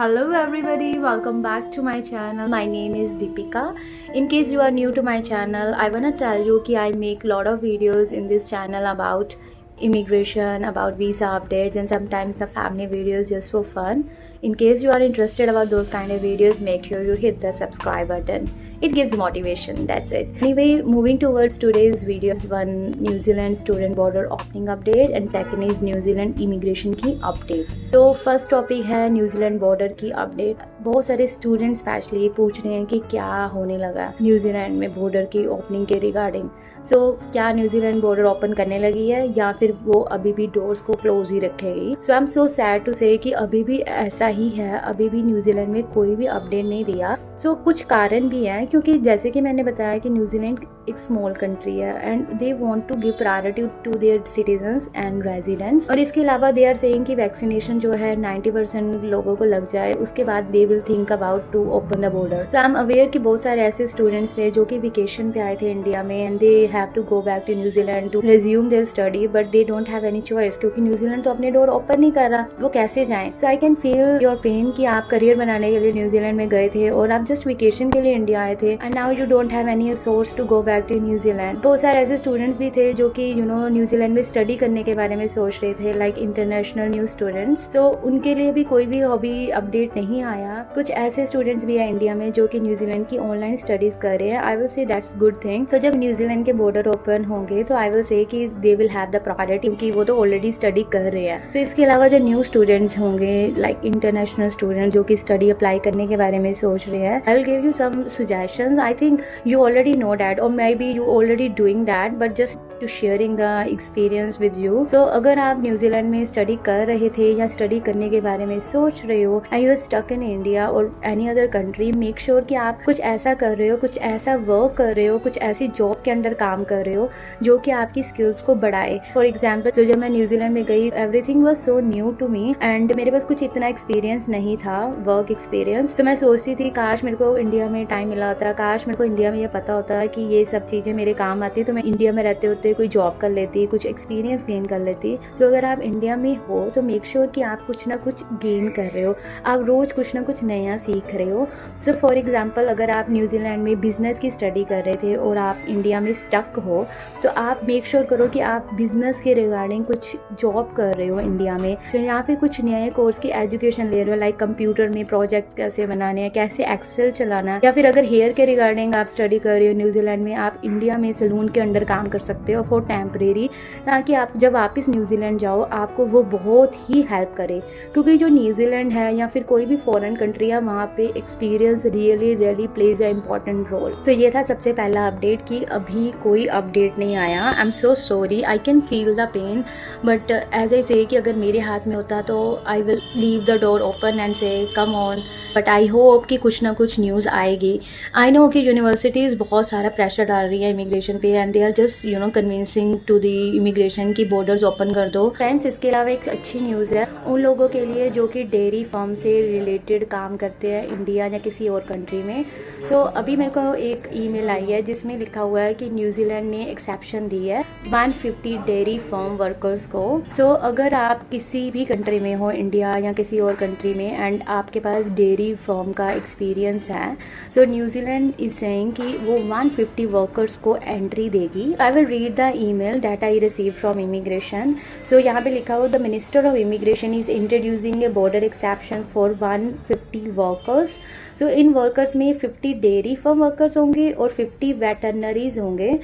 Hello everybody, welcome back to my channel. My name is Deepika. In case you are new to my channel, I wanna tell you that I make lot of videos in this channel about immigration, about visa updates and sometimes the family videos just for fun. In case you are interested about those kind of videos, make sure you hit the subscribe button. It gives motivation, that's it. Anyway, moving towards today's video is one New Zealand student border opening update and second is New Zealand immigration की update. So first topic है New Zealand border की update. बहुत सारे students specially पूछ रहे हैं कि क्या होने लगा न्यूजीलैंड में बॉर्डर की ओपनिंग के रिगार्डिंग. सो क्या न्यूजीलैंड बॉर्डर ओपन करने लगी है या फिर वो अभी भी डोर्स को क्लोज ही रखेगी. So I am so sad to say कि अभी भी ऐसा ही है, अभी भी न्यूजीलैंड में कोई भी अपडेट नहीं दिया. सो कुछ कारण भी है क्योंकि जैसे कि मैंने बताया कि न्यूजीलैंड एक स्मॉल कंट्री है and they want to give priority to their citizens and residents. और इसके अलावा दे आर सेइंग कि वैक्सीनेशन जो है 90% लोगों को लग जाए उसके बाद they will think about to open the border. So I am aware कि बहुत सारे ऐसे स्टूडेंट्स थे जो कि वेकेशन पे आए थे इंडिया में and they have to go back to New Zealand to resume their study but they don't have any choice क्योंकि न्यूजीलैंड तो अपने डोर ओपन नहीं कर रहा, वो कैसे जाएं. So I can feel your pain कि आप करियर बनाने के लिए न्यूजीलैंड में गए थे और आप जस्ट वेकेशन के लिए इंडिया आए थे and now you don't have any source to go back to New Zealand. बहुत सारे ऐसे स्टूडेंट्स भी थे जो कि न्यूजीलैंड में स्टडी करने के बारे में सोच रहे थे लाइक इंटरनेशनल न्यू स्टूडेंट्स. सो उनके लिए भी कोई भी हॉबी अपडेट नहीं आया. कुछ ऐसे स्टूडेंट्स भी है इंडिया में जो कि न्यूजीलैंड की ऑनलाइन स्टडीज कर रहे हैं. आई विल से दैट्स गुड थिंग. तो जब न्यूजीलैंड के बॉर्डर ओपन होंगे तो आई विल से कि they will have the priority क्योंकि वो तो ऑलरेडी स्टडी कर रहे हैं. तो इसके अलावा जो न्यू स्टूडेंट्स होंगे लाइक इंटरनेशनल स्टूडेंट जो कि स्टडी अप्लाई करने के बारे में सोच रहे हैं, I will give you some suggestions. I think you already know that और maybe you already doing that but just to sharing the experience with you. So अगर आप न्यूजीलैंड में स्टडी कर रहे थे या स्टडी करने के बारे में सोच रहे हो and you are stuck in India और any other country, make sure कि आप कुछ ऐसा कर रहे हो, कुछ ऐसा वर्क कर रहे हो, कुछ ऐसी जॉब के अंडर काम कर रहे हो जो कि आपकी स्किल्स को बढ़ाए. फॉर एग्जाम्पल जब मैं न्यूजीलैंड में गई everything was so new to me and मेरे पास कुछ इतना एक्सपीरियंस नहीं था, वर्क एक्सपीरियंस. तो मैं सोचती थी काश मेरे को इंडिया में टाइम मिला होता, काश मेरे को इंडिया में ये पता होता कि ये सब चीज़ें मेरे काम आती तो मैं इंडिया में रहते होते कोई जॉब कर लेती, कुछ एक्सपीरियंस गेन कर लेती. सो अगर आप इंडिया में हो तो मेक श्योर कि आप कुछ ना कुछ गेन कर रहे हो, आप रोज़ कुछ ना कुछ नया सीख रहे हो. सो फॉर एग्जाम्पल अगर आप न्यूजीलैंड में बिजनेस की स्टडी कर रहे थे और आप इंडिया में स्टक हो तो आप मेक श्योर करो कि आप बिजनेस के रिगार्डिंग कुछ जॉब कर रहे हो इंडिया में. तो या फिर कुछ नए कोर्स की एजुकेशन ले रहे हो लाइक कंप्यूटर में प्रोजेक्ट कैसे बनाने हैं, कैसे एक्सेल चलाना है. या फिर अगर हेयर के रिगार्डिंग आप स्टडी कर रहे हो न्यूजीलैंड में, आप इंडिया में सलून के अंडर काम कर सकते हो फॉर टेम्परेरी, ताकि आप जब वापस न्यूजीलैंड जाओ आपको वो बहुत ही हेल्प करे. क्योंकि जो न्यूजीलैंड है या फिर कोई भी फॉरेन कंट्री है वहाँ पे experience really plays a important role. तो ये था सबसे पहला अपडेट कि अभी कोई अपडेट नहीं आया. I am so sorry, I can feel the pain but as I say कि अगर मेरे हाथ में होता तो I will leave the door open and say come on. But I hope कि कुछ ना कुछ न्यूज़ आएगी. आई नो कि यूनिवर्सिटीज़ बहुत सारा प्रेशर डाल रही है इमिग्रेशन पे and they are just convincing to the immigration की बॉर्डर्स ओपन कर दो. फ्रेंड्स, इसके अलावा एक अच्छी न्यूज़ है उन लोगों के लिए जो कि डेयरी फार्म से रिलेटेड काम करते हैं इंडिया या किसी और कंट्री में. सो अभी मेरे को एक ईमेल आई है जिसमें लिखा हुआ है कि न्यूजीलैंड ने एक्सेप्शन दी है 150 डेयरी फार्म वर्कर्स को. सो अगर आप किसी भी कंट्री में हो, इंडिया या किसी और कंट्री में, एंड आपके पास डेयरी फार्म का एक्सपीरियंस है, सो न्यूजीलैंड इज सेइंग कि वो 150 वर्कर्स को एंट्री देगी. I will read the email that I receive from immigration. So यहाँ पे लिखा हुआ the minister of immigration is introducing a border exception for 150 workers. So in workers में 50 डेयरी फार्म वर्कर्स होंगे और 50 वेटरनरीज होंगे.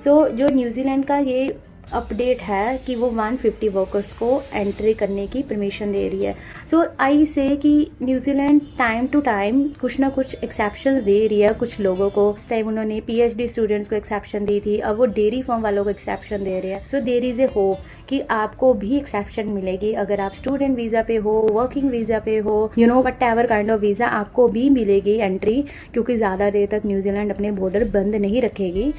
सो जो न्यूजीलैंड का ये अपडेट है कि वो 150 वर्कर्स को एंट्री करने की परमिशन दे रही है. सो आई से कि न्यूजीलैंड टाइम टू टाइम कुछ ना कुछ एक्सेप्शंस दे रही है कुछ लोगों को. इस टाइम उन्होंने पीएचडी स्टूडेंट्स को एक्सेप्शन दी थी, अब वो डेयरी फार्म वालों को एक्सेप्शन दे रहे हैं. So there is a hope कि आपको भी एक्सेप्शन मिलेगी अगर आप स्टूडेंट वीज़ा पे हो, वर्किंग वीज़ा पे हो, what ever kind of visa, आपको भी मिलेगी एंट्री क्योंकि ज़्यादा देर तक न्यूजीलैंड अपने बॉर्डर बंद नहीं रखेगी.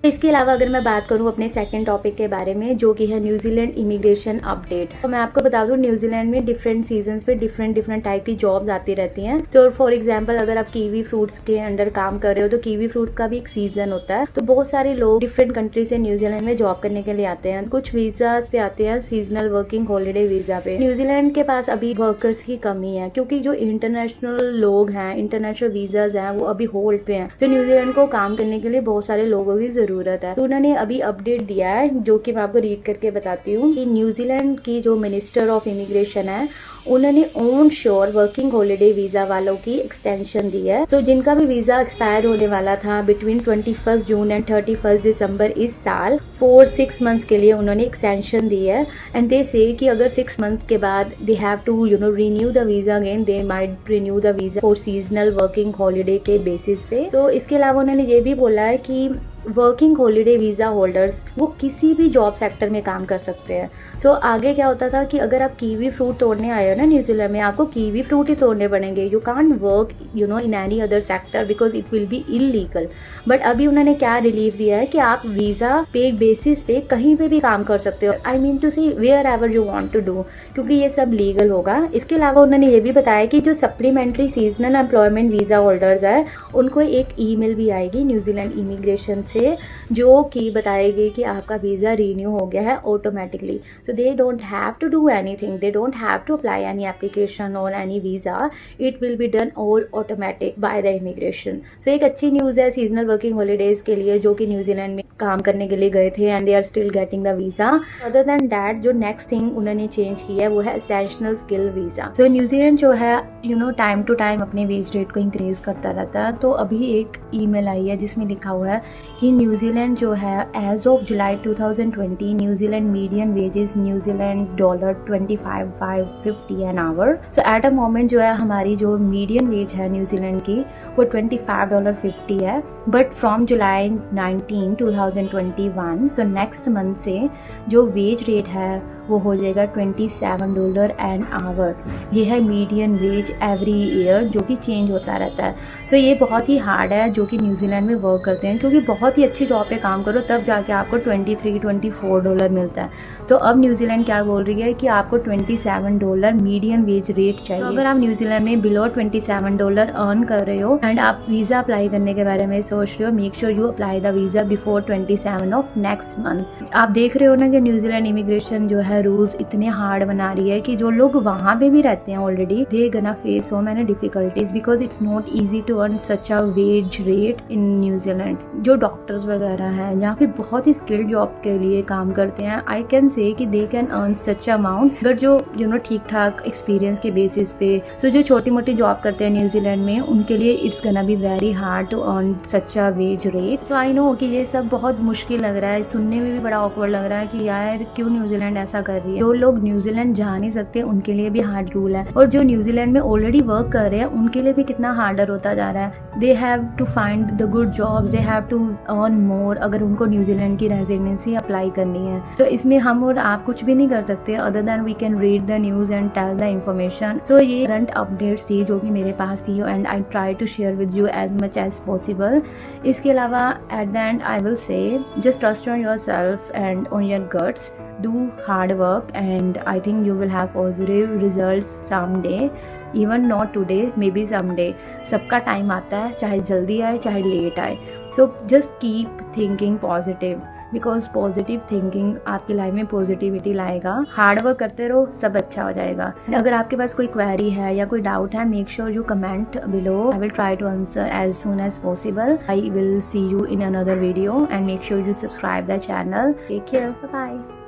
इसके अलावा अगर मैं बात करूं अपने सेकंड टॉपिक के बारे में, जो कि है न्यूजीलैंड इमिग्रेशन अपडेट, तो मैं आपको बता दूं न्यूजीलैंड में डिफरेंट सीजन्स पे डिफरेंट टाइप की जॉब्स आती रहती हैं। सो फॉर एग्जांपल अगर आप कीवी फ्रूट्स के अंडर काम कर रहे हो तो कीवी फ्रूट्स का भी एक सीजन होता है। तो बहुत सारे लोग डिफरेंट कंट्री से न्यूजीलैंड में जॉब करने के लिए आते हैं। कुछ वीजाज पे आते हैं, सीजनल वर्किंग हॉलीडे वीजा पे। न्यूजीलैंड के पास अभी वर्कर्स की कमी है, क्योंकि जो इंटरनेशनल लोग हैं, इंटरनेशनल वीजाज हैं, वो अभी होल्ड पे हैं। तो न्यूजीलैंड को काम करने के लिए बहुत सारे लोगों की जरूरत है। तो उन्होंने अभी अपडेट दिया है, जो कि मैं आपको रीड करके बताती हूँ कि न्यूजीलैंड की जो मिनिस्टर ऑफ इमिग्रेशन है, उन्होंने ऑन शोर वर्किंग हॉलीडे वीजा वालों की एक्सटेंशन दी है। सो जिनका भी वीजा एक्सपायर होने वाला था बिटवीन 21 जून एंड 31 दिसंबर इस साल, 6 मंथ्स के लिए उन्होंने एक्सटेंशन दी है। एंड दे से कि अगर 6 मंथ के बाद they have to renew the visa again, they might renew the visa for seasonal working holiday के बेसिस पे। सो इसके अलावा उन्होंने ये भी बोला है कि वर्किंग हॉलीडे वीजा होल्डर्स वो किसी भी जॉब सेक्टर में काम कर सकते हैं। सो आगे क्या होता था कि अगर आप कीवी फ्रूट तोड़ने आए हो ना न्यूजीलैंड में, आपको कीवी फ्रूट ही तोड़ने पड़ेंगे। You can't work in any other sector because it will B illegal. But अभी उन्होंने क्या रिलीफ दिया है कि आप वीजा पे बेसिस पे कहीं पे भी काम कर सकते हो। I mean to say wherever you want to do, क्योंकि ये सब लीगल होगा। इसके अलावा उन्होंने ये भी बताया कि जो supplementary seasonal employment visa holders है, उनको एक ईमेल भी आएगी न्यूजीलैंड इमिग्रेशन से, जो कि बताएगी कि आपका वीजा रिन्यू हो गया है automatically. So they don't have to do anything, they don't have to apply any application और any visa, it will be done all automatic by the immigration. So एक अच्छी न्यूज़ है सीजनल वर्किंग हॉलीडेज के लिए, जो कि New Zealand में काम करने के लिए गए थे and they are still getting the visa. Other than that, जो नेक्स्ट थिंग उन्होंने चेंज की है वो है essential skill visa. So New Zealand जो है टाइम टू टाइम अपने वेज रेट को इंक्रीज करता रहता है। तो अभी एक ईमेल आई है जिसमें लिखा हुआ है कि न्यूजीलैंड जो है as of July 2020 New Zealand median wages New Zealand $25,550 an hour. So at a moment जो है हमारी जो मीडियन वेज है न्यूजीलैंड की वो $25.50 है। But from July 19, 2021, so next month से जो वेज रेट है वो हो जाएगा $27 एन आवर। ये है मीडियन वेज एवरी ईयर, जो कि चेंज होता रहता है। सो ये बहुत ही हार्ड है जो कि न्यूजीलैंड में वर्क करते हैं, क्योंकि बहुत ही अच्छी जॉब पे काम करो तब जाके आपको $23-24 मिलता है। तो अब न्यूजीलैंड क्या बोल रही है कि आपको $27 मीडियन वेज रेट चाहिए। तो अगर आप न्यूजीलैंड में बिलो $27 अर्न कर रहे हो एंड आप वीज़ा अप्लाई करने के बारे में सोच रहे हो, make sure you apply the visa before 27 of next month. आप देख रहे हो ना कि न्यूजीलैंड इमिग्रेशन जो है रूल्स इतने हार्ड बना रही है कि जो लोग वहाँ पे भी रहते हैं already, they gonna face so many difficulties because it's not easy to earn such a wage rate in New Zealand. जो डॉक्टर्स वगैरह हैं या फिर बहुत ही स्किल्ड जॉब के लिए काम करते हैं, आई कैन से कि they can earn such amount. But जो ठीक ठाक एक्सपीरियंस के बेसिस पे, सो जो छोटी मोटी जॉब करते हैं न्यूजीलैंड में, उनके लिए it's gonna be very hard to earn such a wage rate. So I know कि ये सब बहुत मुश्किल लग रहा है, सुनने में भी बड़ा ऑकवर्ड लग रहा है कि यार क्यों न्यूजीलैंड ऐसा कर रही है। जो लोग न्यूजीलैंड जा नहीं सकते उनके लिए भी हार्ड रूल है, और जो न्यूजीलैंड में ऑलरेडी वर्क कर रहे हैं उनके लिए भी कितना हार्डर होता जा रहा है। They have to find the good jobs, they have to earn more अगर उनको न्यूजीलैंड की रेजिडेंसी अप्लाई करनी है। सो इसमें हम और आप कुछ भी नहीं कर सकते other than we can read the news and tell the information. So ये करंट अपडेट्स थी जो कि मेरे पास थी and I try to share with you as much as possible. इसके अलावा at the end I will say just trust on your self and on your guts, do hard work and I think you will have positive results someday, even not today, maybe someday। सबका time आता है, चाहे जल्दी आए चाहे late आए। so just keep thinking positive because positive thinking आपकी life में पॉजिटिविटी लाएगा। हार्ड वर्क करते रहो, सब अच्छा हो जाएगा। अगर आपके पास कोई क्वेरी है या कोई डाउट है, make sure you comment below, I will try to answer as soon as possible. I will see you in another video and make sure you subscribe the channel. Take care, bye bye.